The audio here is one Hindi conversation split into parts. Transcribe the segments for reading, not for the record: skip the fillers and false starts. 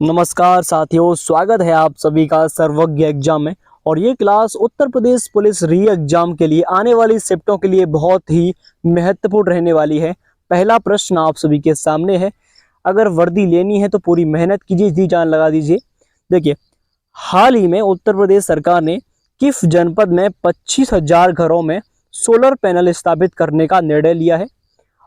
नमस्कार साथियों, स्वागत है आप सभी का सर्वज्ञ एग्जाम में। और ये क्लास उत्तर प्रदेश पुलिस री एग्जाम के लिए आने वाली शिफ्टों के लिए बहुत ही महत्वपूर्ण रहने वाली है। पहला प्रश्न आप सभी के सामने है। अगर वर्दी लेनी है तो पूरी मेहनत कीजिए, जी जान लगा दीजिए। देखिए, हाल ही में उत्तर प्रदेश सरकार ने किस जनपद में 25,000 घरों में सोलर पैनल स्थापित करने का निर्णय लिया है?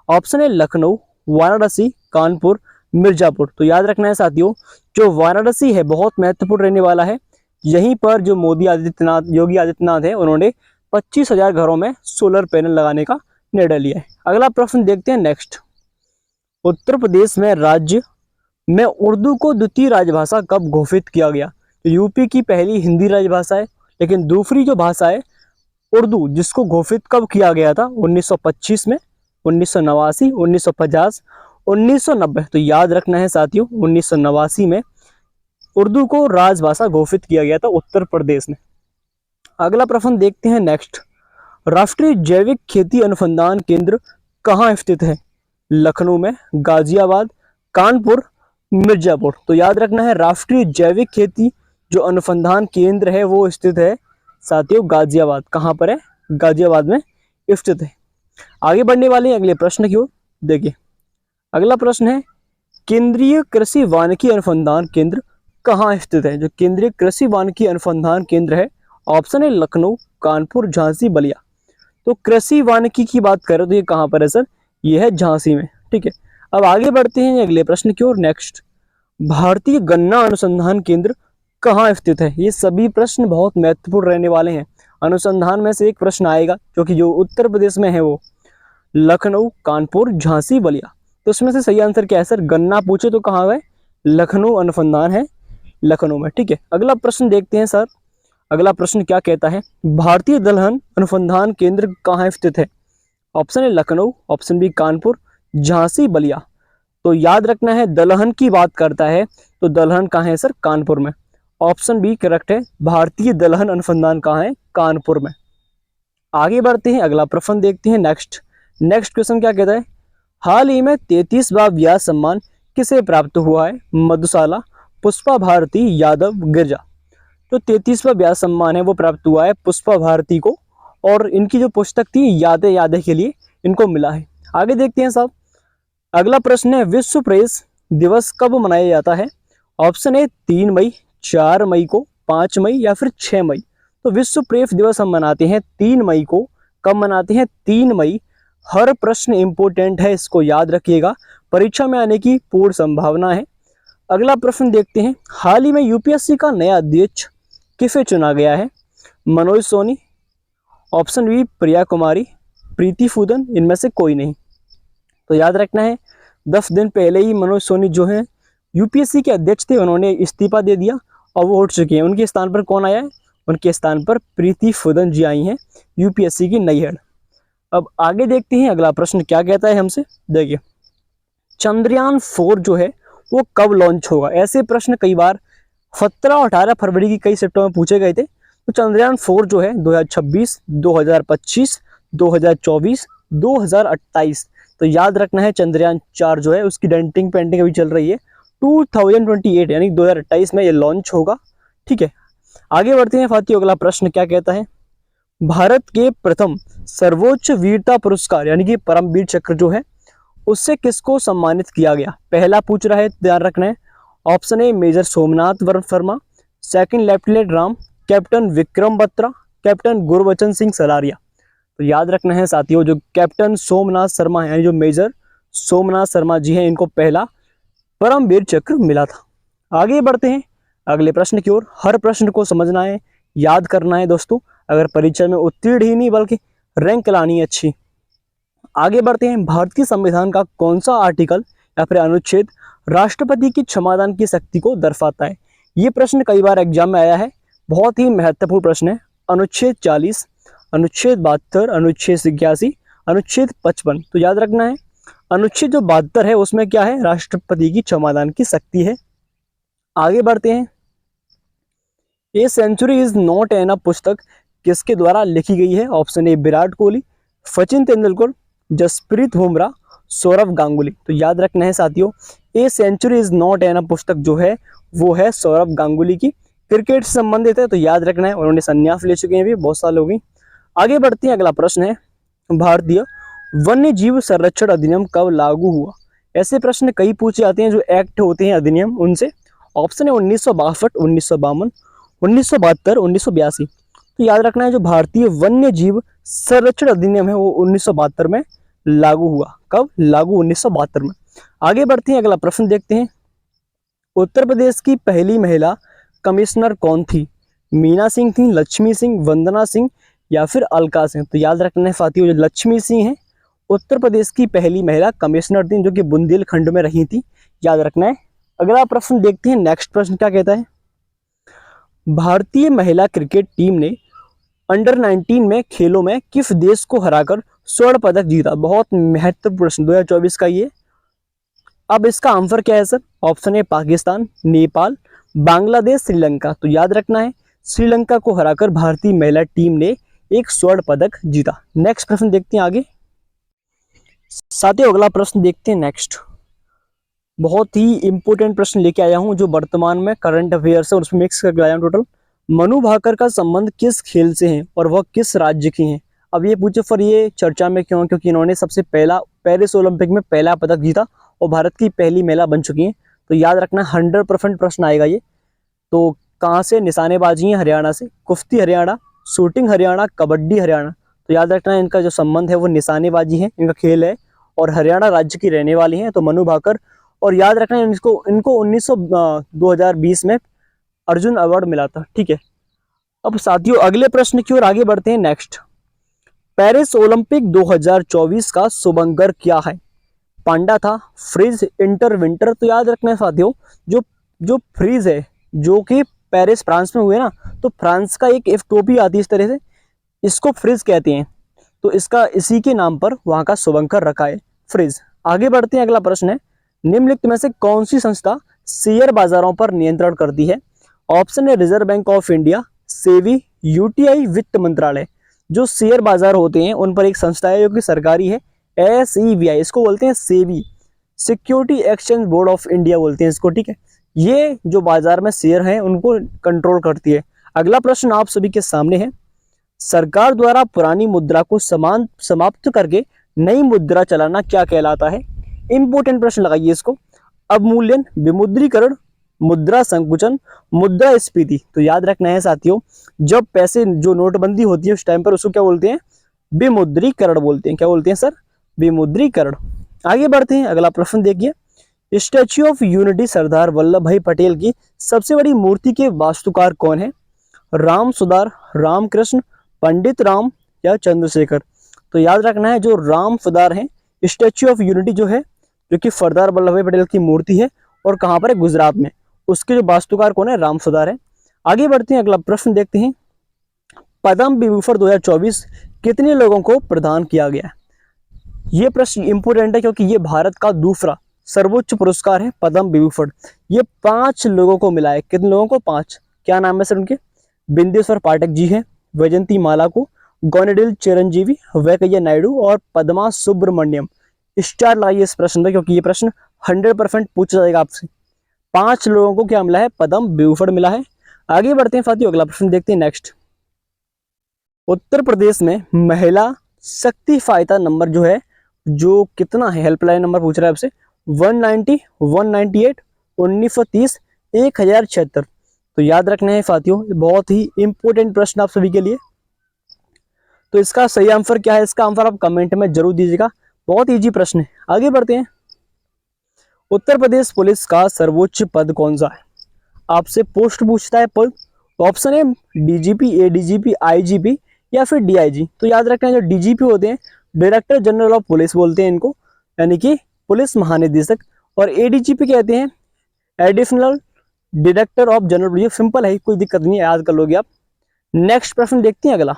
ऑप्शन है लखनऊ, वाराणसी, कानपुर, मिर्जापुर। तो याद रखना है साथियों, जो वाराणसी है बहुत महत्वपूर्ण रहने वाला है। यहीं पर जो योगी आदित्यनाथ है, उन्होंने 25,000 घरों में सोलर पैनल लगाने का निर्णय लिया है। अगला प्रश्न देखते हैं नेक्स्ट। उत्तर प्रदेश में राज्य में उर्दू को द्वितीय राजभाषा कब घोषित किया गया? तो यूपी की पहली हिंदी राजभाषा है, लेकिन दूसरी जो भाषा है उर्दू, जिसको घोषित कब किया गया था? 1925 में, 1989, 1950, 1990। तो याद रखना है साथियों, 1989 में उर्दू को राजभाषा घोषित किया गया था उत्तर प्रदेश में। अगला प्रश्न देखते हैं नेक्स्ट। राष्ट्रीय जैविक खेती अनुसंधान केंद्र कहाँ स्थित है? लखनऊ में, गाजियाबाद, कानपुर, मिर्जापुर। तो याद रखना है, राष्ट्रीय जैविक खेती जो अनुसंधान केंद्र है वो स्थित है साथियों गाजियाबाद। कहाँ पर है? गाजियाबाद में स्थित है। आगे बढ़ने वाले हैं अगले प्रश्न की ओर। देखिए, अगला प्रश्न है, केंद्रीय कृषि वानिकी अनुसंधान केंद्र कहाँ स्थित है? जो केंद्रीय कृषि वानिकी अनुसंधान केंद्र है, ऑप्शन है लखनऊ, कानपुर, झांसी, बलिया। तो कृषि वानिकी की बात करें तो ये कहाँ पर है सर? ये है झांसी में। ठीक है, अब आगे बढ़ते हैं अगले प्रश्न की ओर। नेक्स्ट, भारतीय गन्ना अनुसंधान केंद्र कहाँ स्थित है? ये सभी प्रश्न बहुत महत्वपूर्ण रहने वाले हैं। अनुसंधान में से एक प्रश्न आएगा जो कि जो उत्तर प्रदेश में है वो लखनऊ, कानपुर, झांसी, बलिया। तो उसमें से सही आंसर क्या है सर? गन्ना पूछे तो कहाँ है? लखनऊ अनुसंधान है, लखनऊ में। ठीक है, अगला प्रश्न देखते हैं सर। अगला प्रश्न क्या कहता है? भारतीय दलहन अनुसंधान केंद्र कहाँ स्थित है? ऑप्शन है लखनऊ, ऑप्शन बी कानपुर, झांसी, बलिया। तो याद रखना है, दलहन की बात करता है तो दलहन कहाँ है सर? कानपुर में। ऑप्शन बी करेक्ट है, भारतीय दलहन अनुसंधान कहाँ है? कानपुर में। आगे बढ़ते हैं, अगला प्रश्न देखते हैं नेक्स्ट। नेक्स्ट क्वेश्चन क्या कहता है? हाल ही में 33वां व्यास सम्मान किसे प्राप्त हुआ है? मधुशाला, पुष्पा भारती, यादव, गिरजा। तो 33वां व्यास सम्मान है वो प्राप्त हुआ है पुष्पा भारती को, और इनकी जो पुस्तक थी यादें यादें के लिए इनको मिला है। आगे देखते हैं साहब। अगला प्रश्न है, विश्व प्रेस दिवस कब मनाया जाता है? ऑप्शन है 3 मई, 4 मई को, 5 मई या फिर 6 मई। तो विश्व प्रेस दिवस हम मनाते हैं 3 मई को। कब मनाते हैं? 3 मई। हर प्रश्न इंपोर्टेंट है, इसको याद रखिएगा, परीक्षा में आने की पूर्ण संभावना है। अगला प्रश्न देखते हैं। हाल ही में यूपीएससी का नया अध्यक्ष किसे चुना गया है? मनोज सोनी, ऑप्शन बी प्रिया कुमारी, प्रीति फूदन, इनमें से कोई नहीं। तो याद रखना है, 10 दिन पहले ही मनोज सोनी जो है यूपीएससी के अध्यक्ष थे, उन्होंने इस्तीफा दे दिया और वो उठ चुके हैं। उनके स्थान पर कौन आया है? उनके स्थान पर प्रीति फूदन जी आई हैं, यूपीएससी की नई हेड। अब आगे देखते हैं अगला प्रश्न क्या कहता है हमसे। देखिए, चंद्रयान 4 जो है वो कब लॉन्च होगा? ऐसे प्रश्न कई बार 17 और 18 फरवरी की कई शिफ्टों में पूछे गए थे। तो चंद्रयान 4 जो है 2026, 2025, 2024, 2028। तो याद रखना है, चंद्रयान 4 जो है उसकी डेंटिंग पेंटिंग अभी चल रही है। 2028 यानी 2028 में ये लॉन्च होगा। ठीक है, आगे बढ़ते हैं साथियों। अगला प्रश्न क्या कहता है? भारत के प्रथम सर्वोच्च वीरता पुरस्कार यानी कि परमवीर चक्र जो है उससे किसको सम्मानित किया गया? पहला पूछ रहा है, ध्यान रखना है। Option A major Somnath Verma, second lieutenant Ram, captain Vikram Batra, captain Gurbachan Singh Salaria. तो याद रखना है साथियों, जो कैप्टन सोमनाथ शर्मा है यानी जो मेजर सोमनाथ शर्मा जी हैं, इनको पहला परमवीर चक्र मिला था। आगे बढ़ते हैं अगले प्रश्न की ओर। हर प्रश्न को समझना है, याद करना है दोस्तों, अगर परीक्षा में उत्तीर्ण ही नहीं बल्कि रैंक लानी है अच्छी। आगे बढ़ते हैं। भारतीय संविधान का कौन सा आर्टिकल या फिर अनुच्छेद राष्ट्रपति की क्षमादान की शक्ति को दर्शाता है? ये प्रश्न कई बार एग्जाम में आया है, बहुत ही महत्वपूर्ण प्रश्न है। अनुच्छेद 40, अनुच्छेद 72, अनुच्छेद 81, अनुच्छेद 55। तो याद रखना है, अनुच्छेद जो 72 है उसमें क्या है? राष्ट्रपति की क्षमादान की शक्ति है। आगे बढ़ते हैं। A century is not enough पुस्तक किसके द्वारा लिखी गई है? Option A Virat Kohli, Sachin Tendulkar, Jasprit Bumrah, Sourav Ganguly. तो याद रखना है साथियों, A century is not an पुस्तक जो है वो है सौरभ गांगुली की, क्रिकेट से संबंधित है तो याद रखना है। उन्होंने संन्यास ले चुके हैं भी, बहुत साल हो गई। आगे बढ़ते हैं, अगला प्रश्न है भारतीय वन्य जीव संरक्षण अधिनियम कब लागू हुआ। ऐसे प्रश्न कई पूछे जाते हैं जो एक्ट होते हैं अधिनियम उनसे। ऑप्शन है 1962, 1952, 1972, 1982। तो याद रखना है जो भारतीय वन्य जीव संरक्षण अधिनियम है वो 1972 में लागू हुआ। कब लागू? 1972 में। आगे बढ़ते हैं, अगला प्रश्न देखते हैं। उत्तर प्रदेश की पहली महिला कमिश्नर कौन थी? मीना सिंह थी, लक्ष्मी सिंह, वंदना सिंह या फिर अलका सिंह। तो याद रखना है साथियों जो लक्ष्मी सिंह है उत्तर प्रदेश की पहली महिला कमिश्नर थी जो कि बुंदेलखंड में रही थी, याद रखना है। अगला प्रश्न देखते हैं, नेक्स्ट प्रश्न क्या कहता है। भारतीय महिला क्रिकेट टीम ने अंडर 19 में खेलों में किस देश को हराकर स्वर्ण पदक जीता? बहुत महत्वपूर्ण प्रश्न 2024 का ये। अब इसका आंसर क्या है सर? ऑप्शन है पाकिस्तान, नेपाल, बांग्लादेश, श्रीलंका। तो याद रखना है श्रीलंका को हराकर भारतीय महिला टीम ने एक स्वर्ण पदक जीता। नेक्स्ट प्रश्न देखते हैं आगे। साथियों अगला प्रश्न देखते हैं नेक्स्ट। बहुत ही इंपॉर्टेंट प्रश्न लेके आया हूं जो वर्तमान में करंट अफेयर्स है और उसमें मिक्स करके लाया हूं टोटल। मनु भाकर का संबंध किस खेल से है और वह किस राज्य की हैं? अब ये पूछे पर ये चर्चा में क्यों? क्योंकि इन्होंने सबसे पहला पेरिस ओलंपिक में पहला पदक जीता और भारत की पहली महिला बन चुकी हैं। तो याद रखना 100% प्रश्न आएगा ये। तो कहाँ से? निशानेबाजी है हरियाणा से, कुश्ती हरियाणा, शूटिंग हरियाणा, कबड्डी हरियाणा। तो याद रखना है इनका जो संबंध है वो निशानेबाजी है, इनका खेल है और हरियाणा राज्य की रहने वाली हैं तो मनु भाकर। और याद रखना है इनको 2020 में अर्जुन अवार्ड मिला था। ठीक है, अब साथियों अगले प्रश्न की ओर आगे बढ़ते हैं नेक्स्ट। पेरिस ओलंपिक 2024 का शुभंकर क्या है? पांडा था, फ्रीज, इंटर, विंटर। तो याद रखना है साथियों जो जो फ्रीज है जो कि पेरिस फ्रांस में हुए ना, तो फ्रांस का एक टोपी आती है इस तरह से, इसको फ्रीज कहते हैं। तो इसका इसी के नाम पर वहां का शुभंकर रखा है, फ्रीज। आगे बढ़ते हैं, अगला प्रश्न है निम्नलिखित में से कौन सी संस्था शेयर बाजारों पर नियंत्रण करती है? ऑप्शन है reserve bank of India, SEBI, UTI, वित्त मंत्रालय। जो शेयर बाजार होते हैं उन पर एक संस्था है जो कि सरकारी है, SEBI, इसको बोलते हैं SEBI, security exchange board of India बोलते हैं इसको। ठीक है, ये जो बाजार में शेयर हैं उनको कंट्रोल करती है। अगला प्रश्न आप सभी के सामने है, सरकार द्वारा पुरानी मुद्रा को समाप्त करके नई मुद्रा चलाना क्या कहलाता है? इंपोर्टेंट प्रश्न लगाइए इसको। अवमूल्यन, विमुद्रीकरण, मुद्रा संकुचन, मुद्रास्फीति। तो याद रखना है साथियों जब पैसे जो नोटबंदी होती है उस टाइम पर उसको क्या बोलते हैं? विमुद्रीकरण बोलते हैं। क्या बोलते हैं सर? विमुद्रीकरण। आगे बढ़ते हैं, अगला प्रश्न देखिए। Statue of unity Sardar Vallabh भाई पटेल की सबसे बड़ी मूर्ति के वास्तुकार कौन है? राम सुधार, रामकृष्ण, पंडित राम या चंद्रशेखर। तो याद रखना है जो राम सुधार है, स्टैच्यू ऑफ यूनिटी जो है जो कि सरदार वल्लभ भाई पटेल की मूर्ति है और कहाँ पर है? गुजरात में। उसके जो वास्तुकार कौन है? राम सुधार है। आगे बढ़ते हैं, अगला प्रश्न देखते हैं। पद्म विभूषण 2024 कितने लोगों को प्रदान किया गया? ये प्रश्न इंपोर्टेंट है क्योंकि ये भारत का दूसरा सर्वोच्च पुरस्कार है पद्म विभूषण। ये 5 लोगों को मिला है। कितने लोगों को? 5। क्या नाम है सर उनके? बिंदेश्वर पाठक जी हैं, वैजंती माला को, गोनेडिल चिरंजीवी, वेंकैया नायडू और पद्मा सुब्रमण्यम। स्टार लगाइए इस प्रश्न में क्योंकि ये प्रश्न 100% पूछा जाएगा आपसे। 5 लोगों को क्या मिला है? पद्म विभूषण मिला है। आगे बढ़ते हैं साथियों, अगला प्रश्न देखते हैं नेक्स्ट। उत्तर प्रदेश में महिला शक्ति सहायता नंबर जो है जो कितना है? हेल्पलाइन नंबर पूछ रहा है आपसे। 190, 198, 1930, 1076। तो याद रखना है साथियों बहुत ही इंपॉर्टेंट प्रश्न आप सभी के लिए। तो इसका सही आंसर क्या है? इसका आंसर आप कमेंट में जरूर दीजिएगा। बहुत इजी प्रश्न है। आगे बढ़ते हैं। उत्तर प्रदेश पुलिस का सर्वोच्च पद कौन सा है? आपसे पोस्ट पूछता है पद। ऑप्शन है DGP, ADGP, IGP या फिर DIG। तो याद रखना है जो DGP होते हैं डायरेक्टर जनरल ऑफ पुलिस बोलते हैं इनको, यानी कि पुलिस महानिदेशक। और ADGP कहते हैं additional director of general police. Simple है, कोई दिक्कत नहीं है, याद कर लोगे आप। नेक्स्ट प्रश्न देखते हैं अगला।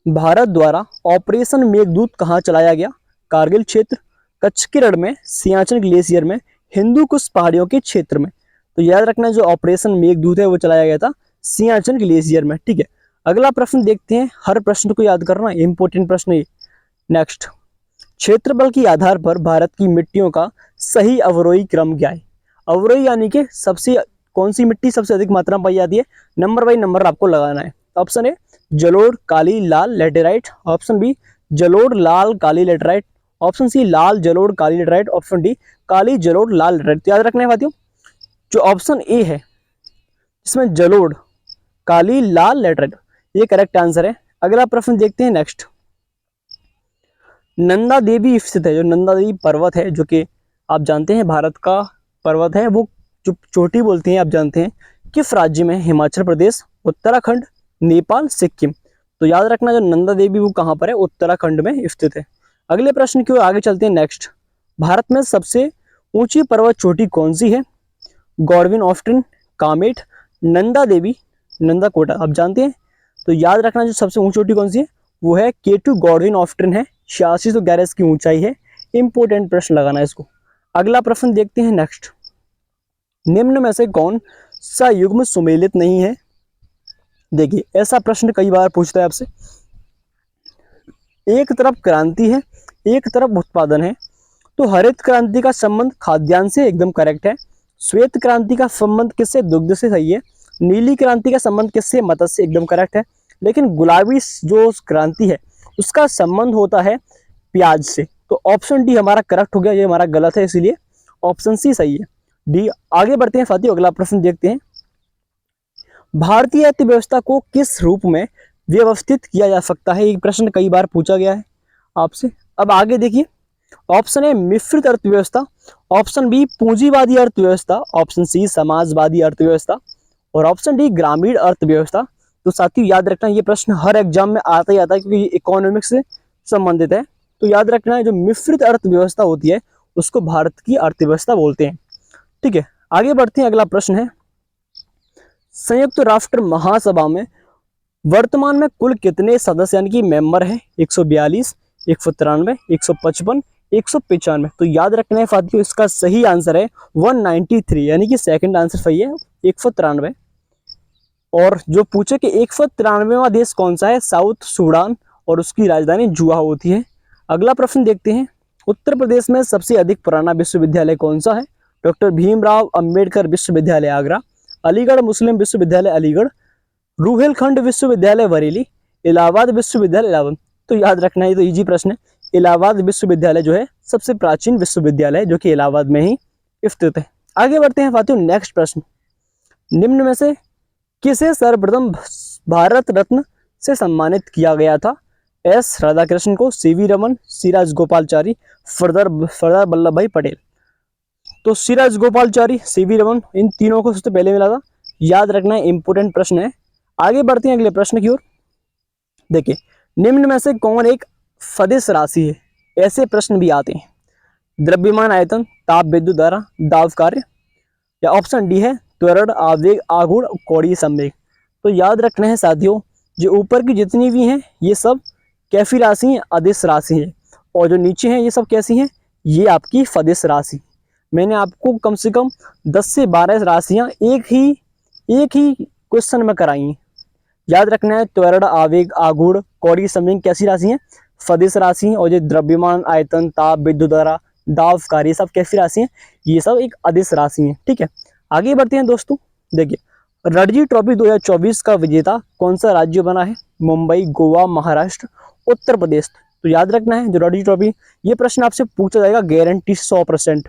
भारत द्वारा ऑपरेशन मेघदूत कहाँ चलाया गया? कारगिल क्षेत्र, कच्छ के रण में, सियाचिन ग्लेशियर में, हिंदू कुश पहाड़ियों के क्षेत्र में। तो याद रखना जो ऑपरेशन मेघदूत है वो चलाया गया था सियाचिन ग्लेशियर में। ठीक है, अगला प्रश्न देखते हैं। हर प्रश्न को याद करना, इंपॉर्टेंट प्रश्न है। नेक्स्ट, क्षेत्रफल के आधार पर भारत की मिट्टियों का सही अवरोही क्रम क्या है? अवरोही यानी कि सबसे कौन सी मिट्टी सबसे अधिक मात्रा में पाई जाती है, नंबर बाई नंबर आपको लगाना है। ऑप्शन ए जलोढ़, काली, लाल, लेटेराइट। ऑप्शन बी जलोढ़, लाल, काली, लेटेराइट। ऑप्शन सी लाल, जलोढ़, काली, लेटेराइट। ऑप्शन डी काली, जलोढ़, लाल, लेटेराइट। याद रखना है साथियों, जो ऑप्शन ए है इसमें जलोढ़, काली, लाल, लेटेराइट, ये करेक्ट आंसर है। अगला प्रश्न देखते हैं नेक्स्ट। नंदा देवी स्थित है, जो नंदा देवी पर्वत है, जो कि आप जानते हैं भारत का पर्वत है, वो जो चोटी बोलते हैं आप जानते हैं, किस राज्य में? हिमाचल प्रदेश, उत्तराखंड, नेपाल, सिक्किम। तो याद रखना जो नंदा देवी वो कहाँ पर है? उत्तराखंड में स्थित है। अगले प्रश्न की ओर आगे चलते हैं नेक्स्ट। भारत में सबसे ऊंची पर्वत चोटी कौन सी है? Godwin often, Kamet, Nanda Devi, Nanda Kota. आप जानते हैं, तो याद रखना जो सबसे ऊंची चोटी कौन सी है, वो है K2 गॉडविन ऑफ्टन है, 8611 की ऊंचाई है। इंपोर्टेंट प्रश्न लगाना है इसको। अगला प्रश्न देखते हैं नेक्स्ट। निम्न में से कौन सा युग्म सुमेलित नहीं है? देखिए, ऐसा प्रश्न कई बार पूछता है आपसे। एक तरफ क्रांति है, एक तरफ उत्पादन है, तो हरित क्रांति का संबंध खाद्यान्न से एकदम करेक्ट है। श्वेत क्रांति का संबंध किससे? दुग्ध से, सही है। नीली क्रांति का संबंध किससे? मत्स्य से, एकदम करेक्ट है। लेकिन गुलाबी जो क्रांति है उसका संबंध होता है प्याज से। तो ऑप्शन डी हमारा करेक्ट हो गया, ये हमारा गलत है, इसीलिए ऑप्शन सी सही है, डी। आगे बढ़ते हैं साथियों, अगला प्रश्न देखते हैं। भारतीय अर्थव्यवस्था को किस रूप में व्यवस्थित किया जा सकता है? ये प्रश्न कई बार पूछा गया है आपसे। अब आगे देखिए, ऑप्शन ए मिश्रित अर्थव्यवस्था, ऑप्शन बी पूंजीवादी अर्थव्यवस्था, ऑप्शन सी समाजवादी अर्थव्यवस्था, और ऑप्शन डी ग्रामीण अर्थव्यवस्था। तो साथियों याद रखना, ये प्रश्न हर एग्जाम में आता ही आता है, क्योंकि ये इकोनॉमिक्स से संबंधित है। तो याद रखना है, जो मिश्रित अर्थव्यवस्था होती है उसको भारत की अर्थव्यवस्था बोलते हैं। ठीक है, आगे बढ़ते हैं। अगला प्रश्न है, संयुक्त राष्ट्र महासभा में वर्तमान में कुल कितने सदस्य यानी कि मेंबर है? 142, 193, 155, 195। तो याद रखना है साथियों, इसका सही आंसर है 193, यानी कि सेकंड आंसर सही है, 193। और जो पूछे कि 193वां देश कौन सा है? साउथ सूडान, और उसकी राजधानी जुआ होती है। अगला प्रश्न देखते हैं। उत्तर प्रदेश में सबसे अधिक पुराना विश्वविद्यालय कौन सा है? डॉक्टर भीमराव अंबेडकर विश्वविद्यालय आगरा, अलीगढ़ मुस्लिम विश्वविद्यालय अलीगढ़, रूहेलखंड विश्वविद्यालय बरेली, इलाहाबाद विश्वविद्यालय इलाहाबाद। तो याद रखना, ये तो इजी प्रश्न है। इलाहाबाद विश्वविद्यालय जो है सबसे प्राचीन विश्वविद्यालय, जो कि इलाहाबाद में ही स्थित है। आगे बढ़ते हैं साथियों, नेक्स्ट प्रश्न। निम्न में से किसे सर्वप्रथम भारत रत्न से सम्मानित किया गया था? एस राधाकृष्णन को, सीवी रमन, सी राजगोपालाचारी, सरदार वल्लभ भाई पटेल। तो सी राजगोपालाचारी, सीवी रमन, इन तीनों को सबसे पहले मिला था। याद रखना है, इंपोर्टेंट प्रश्न है। आगे बढ़ते हैं अगले प्रश्न की ओर। देखिए, निम्न में से कौन एक सदिश राशि है? ऐसे प्रश्न भी आते हैं। द्रव्यमान आयतन, ताप विद्युत धारा, दाब कार्य, या ऑप्शन डी है त्वरण, आवेग, आघूर्ण, कोणीय संवेग। तो याद रखना है साथियों, जो ऊपर की जितनी भी हैं ये सब कैसी राशि हैं? अदिश राशि है। और जो नीचे हैं ये सब कैसी हैं? ये आपकी सदिश राशि। मैंने आपको कम से कम 10 से 12 राशियां एक ही क्वेश्चन में कराई हैं। याद रखना है, त्वरण, आवेग, आघूर्ण, कोणीय संवेग कैसी राशि हैं? सदिश राशि हैं। और जो द्रव्यमान आयतन, ताप विद्युत धारा, दाब कार्य, सब कैसी राशि हैं? ये सब एक अदिश राशि हैं। ठीक है, आगे बढ़ते हैं दोस्तों। देखिए, रणजी ट्रॉफी 2024 का विजेता कौन सा राज्य बना है? मुंबई, गोवा, महाराष्ट्र, उत्तर प्रदेश। तो याद रखना है, जो रणजी ट्रॉफी, ये प्रश्न आपसे पूछा जाएगा गारंटी 100%,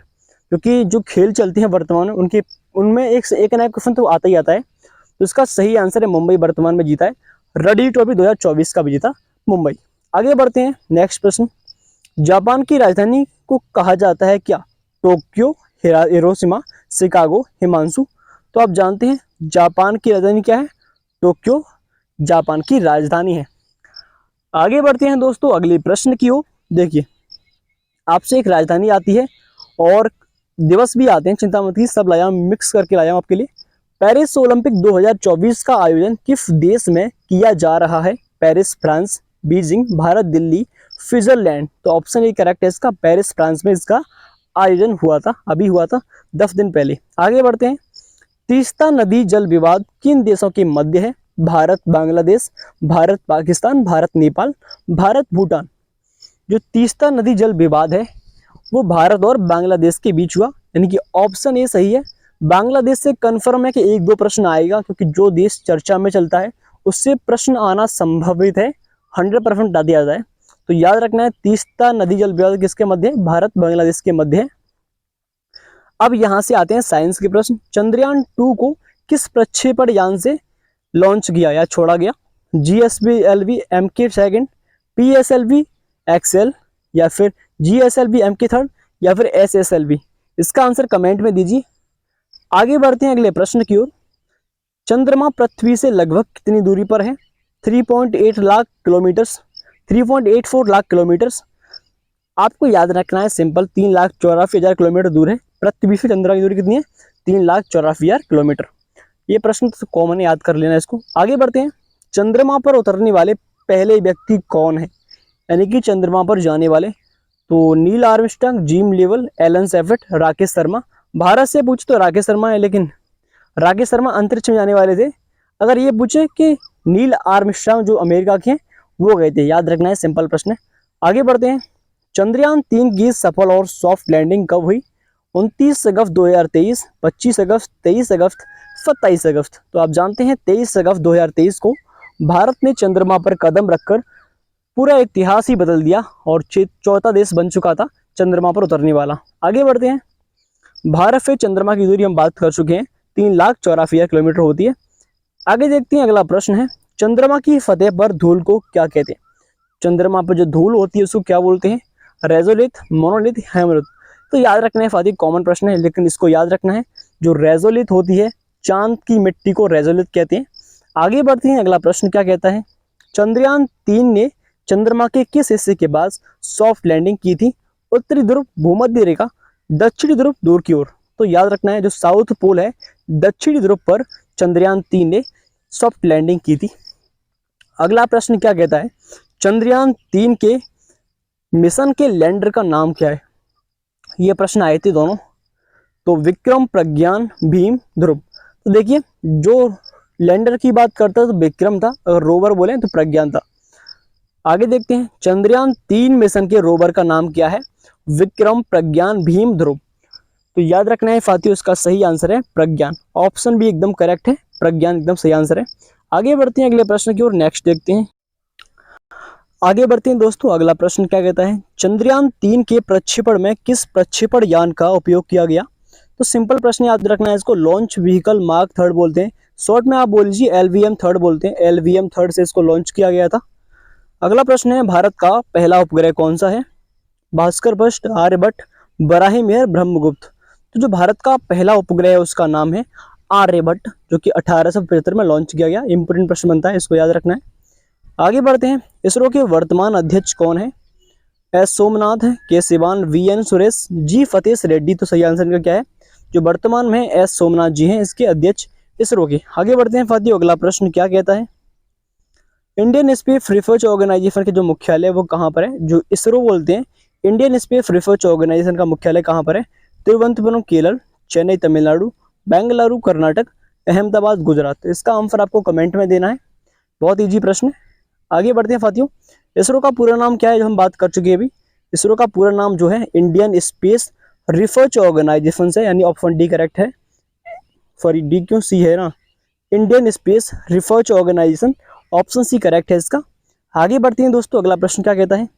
क्योंकि जो खेल चलते हैं वर्तमान में उनमें एक नया क्वेश्चन तो आता ही आता है। तो इसका सही आंसर है मुंबई वर्तमान में जीता है। रणजी ट्रॉफी 2024 का विजेता मुंबई। आगे बढ़ते हैं, नेक्स्ट प्रश्न। जापान की राजधानी को कहा जाता है क्या? Tokyo, Hiroshima, Chicago, Himanshu. तो आप जानते हैं जापान की राजधानी क्या है? टोक्यो जापान की राजधानी है। आगे बढ़ते हैं दोस्तों अगले प्रश्न की ओर। देखिए, आपसे एक राजधानी आती है और दिवस भी आते हैं, चिंता मत कीजिए, सब लाया हूं, मिक्स करके लाया हूं आपके लिए। पेरिस ओलंपिक 2024 का आयोजन किस देश में किया जा रहा है? Paris France, Beijing Bharat, Delhi, Switzerland. तो ऑप्शन ए करेक्ट है इसका, पेरिस फ्रांस में इसका आयोजन हुआ था, अभी हुआ था 10 दिन पहले। आगे बढ़ते हैं। तीस्ता नदी जल विवाद किन देशों के मध्य है? भारत बांग्लादेश, भारत पाकिस्तान, भारत नेपाल, भारत भूटान। जो तीस्ता नदी जल विवाद है वो भारत और बांग्लादेश के बीच हुआ, यानी कि ऑप्शन ए सही है। बांग्लादेश से कंफर्म है कि एक दो प्रश्न आएगा, क्योंकि जो देश चर्चा में चलता है उससे प्रश्न आना संभावित है, 100% बता दिया जाए। तो याद रखना है तीस्ता नदी जल विवाद किसके मध्य है, भारत बांग्लादेश के मध्य है। अब यहां से आते हैं साइंस के प्रश्न। चंद्रयान 2 को किस प्रक्षेपण यान से लॉन्च किया या छोड़ा गया? GSLV MK2, PSLV XL, या फिर GSLV MK3, या फिर SSLV? इसका आंसर कमेंट में दीजिए। आगे बढ़ते हैं अगले प्रश्न की ओर। चंद्रमा पृथ्वी से लगभग कितनी दूरी पर है? 3.8 लाख किलोमीटर्स, 3.84 लाख किलोमीटर्स। आपको याद रखना है सिंपल, 3,84,000 किलोमीटर दूर है पृथ्वी से। चंद्रमा की दूरी कितनी है? 3,84,000 किलोमीटर। ये प्रश्न तो कॉमन है, याद कर लेना इसको। आगे बढ़ते हैं। चंद्रमा पर उतरने वाले पहले व्यक्ति कौन है, यानी कि चंद्रमा पर जाने वाले? तो Neil Armstrong, Jim Lovell, Alan Shepard, Rakesh Sharma. Bharat से पूछे तो राकेश शर्मा है, लेकिन राकेश शर्मा अंतरिक्ष में जाने वाले थे। अगर ये पूछे कि नील आर्मस्ट्रांग जो अमेरिका के हैं वो गए थे, याद रखना है, सिंपल प्रश्न है। आगे बढ़ते हैं। चंद्रयान 3 की सफल और सॉफ्ट लैंडिंग कब हुई? 29 अगस्त 2023, 25 अगस्त, 23 अगस्त, 27 अगस्त। तो आप जानते हैं 23 अगस्त 2023 को भारत ने चंद्रमा पर कदम रखकर पूरा इतिहास ही बदल दिया और चौथा देश बन चुका था चंद्रमा पर उतरने वाला। आगे बढ़ते हैं। भारत से चंद्रमा की दूरी हम बात कर चुके हैं, 3,84,000 किलोमीटर होती है। आगे देखते हैं, अगला प्रश्न है। चंद्रमा की सतह पर धूल को क्या कहते हैं? चंद्रमा पर जो धूल होती है उसको क्या बोलते हैं? रेजोलिथ, मोनोलिथ, हेमलिथ। तो याद रखना है फादी, कॉमन प्रश्न है, लेकिन इसको याद रखना है, जो रेजोलिथ होती है चांद की मिट्टी को रेजोलिथ कहते हैं। आगे बढ़ते हैं। अगला प्रश्न क्या कहता है? चंद्रयान 3 ने चंद्रमा के किस हिस्से के पास सॉफ्ट लैंडिंग की थी? उत्तरी ध्रुव, भूमध्य रेखा, दक्षिणी ध्रुव, दूर की ओर। तो याद रखना है जो साउथ पोल है, दक्षिणी ध्रुव पर चंद्रयान 3 ने सॉफ्ट लैंडिंग की थी। अगला प्रश्न क्या कहता है? चंद्रयान 3 के मिशन के लैंडर का नाम क्या है? ये प्रश्न आए थे दोनों। तो विक्रम, प्रज्ञान, भीम, ध्रुव। तो देखिए, जो लैंडर की बात करता तो विक्रम था, अगर रोवर बोले तो प्रज्ञान था। आगे देखते हैं। चंद्रयान 3 मिशन के रोवर का नाम क्या है? विक्रम, प्रज्ञान, भीम, ध्रुव। तो याद रखना है साथियों, इसका सही आंसर है प्रज्ञान। ऑप्शन भी एकदम करेक्ट है, प्रज्ञान एकदम सही आंसर है। आगे बढ़ते हैं अगले प्रश्न की ओर, नेक्स्ट देखते हैं। आगे बढ़ते हैं दोस्तों, अगला प्रश्न क्या कहता है? चंद्रयान 3 के प्रक्षेपण में किस प्रक्षेपण यान का उपयोग किया गया? तो सिंपल प्रश्न याद रखना है इसको, लॉन्च व्हीकल मार्क 3 बोलते हैं, शॉर्ट में आप बोल लीजिए LVM 3 बोलते हैं। LVM 3 से इसको लॉन्च किया गया था। अगला प्रश्न है, भारत का पहला उपग्रह कौन सा है? भास्कर पृष्ठ, आर्यभट्ट, बराहीमिहिर, ब्रह्मगुप्त। तो जो भारत का पहला उपग्रह है उसका नाम है आर्यभट्ट, जो कि 1875 में लॉन्च किया गया। इंपोर्टेंट प्रश्न बनता है, इसको याद रखना है। आगे बढ़ते हैं। इसरो के वर्तमान अध्यक्ष कौन है? एस सोमनाथ है, के सिवान, VN सुरेश, जी सतीश रेड्डी। तो सही आंसर इनका क्या है? जो वर्तमान में एस सोमनाथ जी हैं इसके अध्यक्ष इसरो के। आगे बढ़ते हैं फातियो, अगला प्रश्न क्या कहता है? इंडियन स्पेस रिसर्च ऑर्गेनाइजेशन के जो मुख्यालय वो कहाँ पर है? जो इसरो बोलते हैं, इंडियन स्पेस रिसर्च ऑर्गेनाइजेशन का मुख्यालय कहाँ पर है? तिरुवनंतपुरम केरल, चेन्नई तमिलनाडु, बेंगलुरु कर्नाटक, अहमदाबाद गुजरात। इसका आंसर आपको कमेंट में देना है, बहुत ईजी प्रश्न है। आगे बढ़ते हैं साथियों। इसरो का पूरा नाम क्या है, जो हम बात कर चुके हैं अभी? इसरो का पूरा नाम जो है इंडियन स्पेस रिसर्च ऑर्गेनाइजेशन से, यानी ऑप्शन डी करेक्ट है। सॉरी, डी क्यों, सी है ना, Indian space research organisation, option C correct है इसका। आगे बढ़ते हैं दोस्तों, अगला प्रश्न क्या कहता है?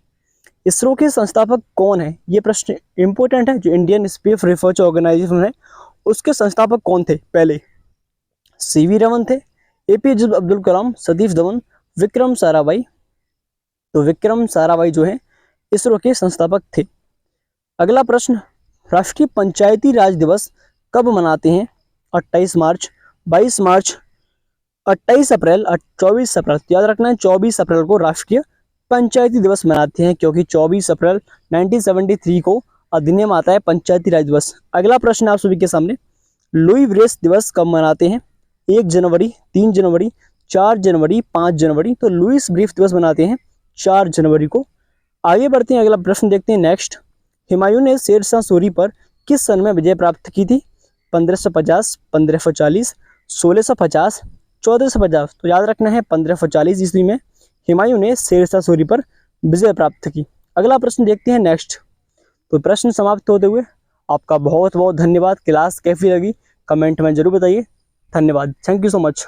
इसरो के संस्थापक कौन है? ये प्रश्न इंपॉर्टेंट है। जो इंडियन स्पेस रिसर्च ऑर्गेनाइजेशन है उसके संस्थापक कौन थे? पहले CV रमन थे, APJ अब्दुल कलाम, सतीश धवन, विक्रम साराभाई। तो विक्रम साराभाई जो है इसरो के संस्थापक थे। अगला प्रश्न, राष्ट्रीय पंचायती राज दिवस कब मनाते हैं? 28 मार्च, 22 मार्च, 28 अप्रैल, 24 अप्रैल। याद रखना है 24 अप्रैल को राष्ट्रीय पंचायती दिवस मनाते हैं, क्योंकि 24 अप्रैल 1973 को अधिनियम आता है पंचायती राज दिवस। अगला प्रश्न आप सभी के सामने, लुई ब्रेस दिवस कब मनाते हैं? 1 जनवरी, 3 जनवरी, 4 जनवरी, 5 जनवरी। तो लुईस ब्रीफ दिवस मनाते हैं 4 जनवरी को। आगे बढ़ते हैं, अगला प्रश्न देखते हैं नेक्स्ट। हुमायूं ने शेरशाह सूरी पर किस सन में विजय प्राप्त की थी? 1550, 1540, 1650, 1450। तो याद रखना है 1540 ईस्वी में हुमायूं ने शेरशाह सूरी पर विजय प्राप्त की। अगला प्रश्न देखते हैं नेक्स्ट। तो प्रश्न समाप्त होते हुए आपका बहुत बहुत धन्यवाद। क्लास कैसी लगी कमेंट में जरूर बताइए। धन्यवाद, थैंक यू सो मच।